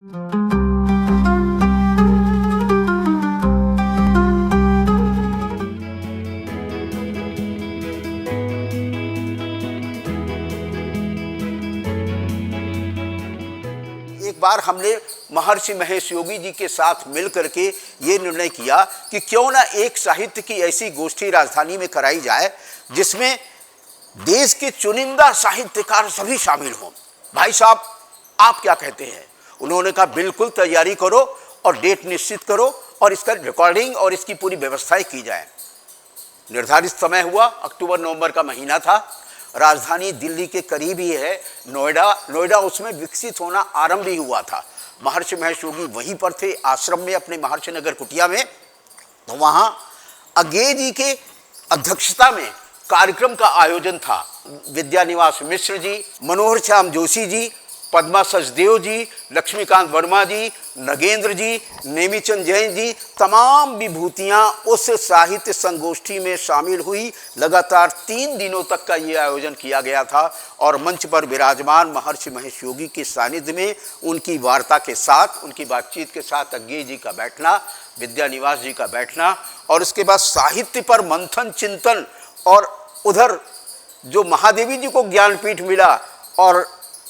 एक बार हमने महर्षि महेश योगी जी के साथ मिल करके ये निर्णय किया कि क्यों ना एक साहित्य की ऐसी गोष्ठी राजधानी में कराई जाए जिसमें देश के चुनिंदा साहित्यकार सभी शामिल हों। भाई साहब, आप क्या कहते हैं? उन्होंने कहा बिल्कुल तैयारी करो और डेट निश्चित करो और इसका रिकॉर्डिंग और इसकी पूरी व्यवस्थाएं की जाए। निर्धारित समय हुआ, अक्टूबर नवंबर का महीना था। राजधानी दिल्ली के करीब ही है नोएडा उसमें विकसित होना आरंभ ही हुआ था। महर्षि महेश योगी वहीं पर थे, आश्रम में, अपने महर्षि नगर कुटिया में। तो वहाँ अज्ञेय जी के अध्यक्षता में कार्यक्रम का आयोजन था। विद्यानिवास मिश्र जी, मनोहर श्याम जोशी जी, पद्मा सचदेव जी, लक्ष्मीकांत वर्मा जी, नगेंद्र जी, नेमीचंद जैन जी, तमाम विभूतियां उस साहित्य संगोष्ठी में शामिल हुई। लगातार 3 दिनों तक का ये आयोजन किया गया था और मंच पर विराजमान महर्षि महेश योगी के सानिध्य में उनकी वार्ता के साथ, उनकी बातचीत के साथ अज्ञेय जी का बैठना, विद्यानिवास जी का बैठना और उसके बाद साहित्य पर मंथन चिंतन और उधर जो महादेवी जी को ज्ञानपीठ मिला और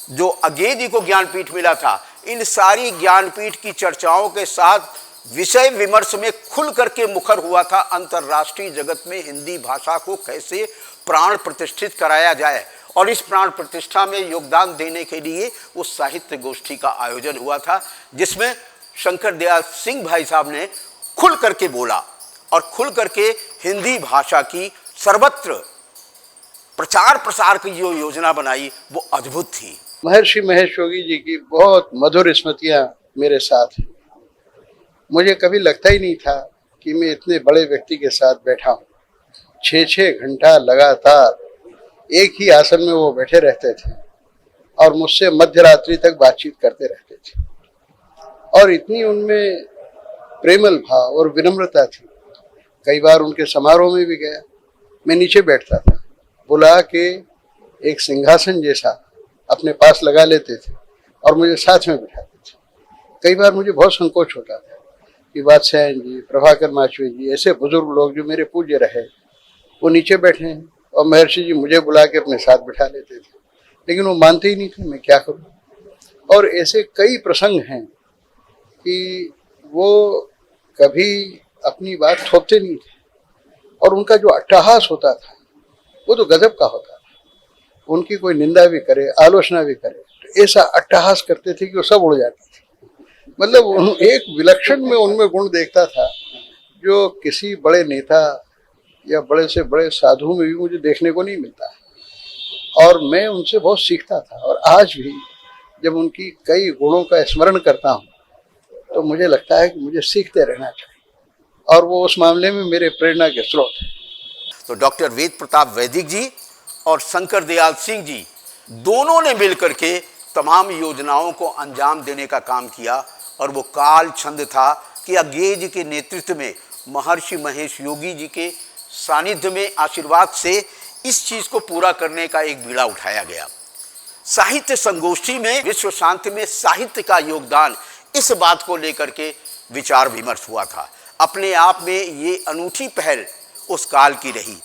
जो अज्ञेय जी को ज्ञानपीठ मिला था, इन सारी ज्ञानपीठ की चर्चाओं के साथ विषय विमर्श में खुल करके मुखर हुआ था अंतर्राष्ट्रीय जगत में हिंदी भाषा को कैसे प्राण प्रतिष्ठित कराया जाए। और इस प्राण प्रतिष्ठा में योगदान देने के लिए उस साहित्य गोष्ठी का आयोजन हुआ था, जिसमें शंकर दयाल सिंह भाई साहब ने खुल करके बोला और खुल करके हिंदी भाषा की सर्वत्र प्रचार प्रसार की जो योजना बनाई वो अद्भुत थी। महर्षि महेश योगी जी की बहुत मधुर स्मृतियां मेरे साथ हैं। मुझे कभी लगता ही नहीं था कि मैं इतने बड़े व्यक्ति के साथ बैठा हूँ। 6-6 घंटा लगातार एक ही आसन में वो बैठे रहते थे और मुझसे मध्य रात्रि तक बातचीत करते रहते थे और इतनी उनमें प्रेमल भाव और विनम्रता थी। कई बार उनके समारोह में भी गया, मैं नीचे बैठता था, बुला के एक सिंहासन जैसा अपने पास लगा लेते थे और मुझे साथ में बिठाते थे। कई बार मुझे बहुत संकोच होता था कि वात्स्यायन जी, प्रभाकर माचवे जी, ऐसे बुजुर्ग लोग जो मेरे पूज्य रहे, वो नीचे बैठे हैं और महर्षि जी मुझे बुला के अपने साथ बिठा लेते थे, लेकिन वो मानते ही नहीं थे, मैं क्या करूं। और ऐसे कई प्रसंग हैं कि वो कभी अपनी बात थोपते नहीं थे और उनका जो अट्टहास होता था वो तो गजब का होता था। उनकी कोई निंदा भी करे, आलोचना भी करे, तो ऐसा अट्टहास करते थे कि वो सब उड़ जाते थे। मतलब एक विलक्षण में उनमें गुण देखता था जो किसी बड़े नेता या बड़े से बड़े साधु में भी मुझे देखने को नहीं मिलता और मैं उनसे बहुत सीखता था। और आज भी जब उनकी कई गुणों का स्मरण करता हूँ तो मुझे लगता है कि मुझे सीखते रहना चाहिए और वो उस मामले में मेरे प्रेरणा के स्रोत हैं। तो डॉक्टर वेद प्रताप वैदिक जी और शंकर दयाल सिंह जी दोनों ने मिलकर के तमाम योजनाओं को अंजाम देने का काम किया और वो काल छंद था कि अज्ञेय जी के नेतृत्व में महर्षि महेश योगी जी के सानिध्य में आशीर्वाद से इस चीज़ को पूरा करने का एक बीड़ा उठाया गया। साहित्य संगोष्ठी में विश्व शांति में साहित्य का योगदान, इस बात को लेकर के विचार विमर्श हुआ था। अपने आप में ये अनूठी पहल उस काल की रही।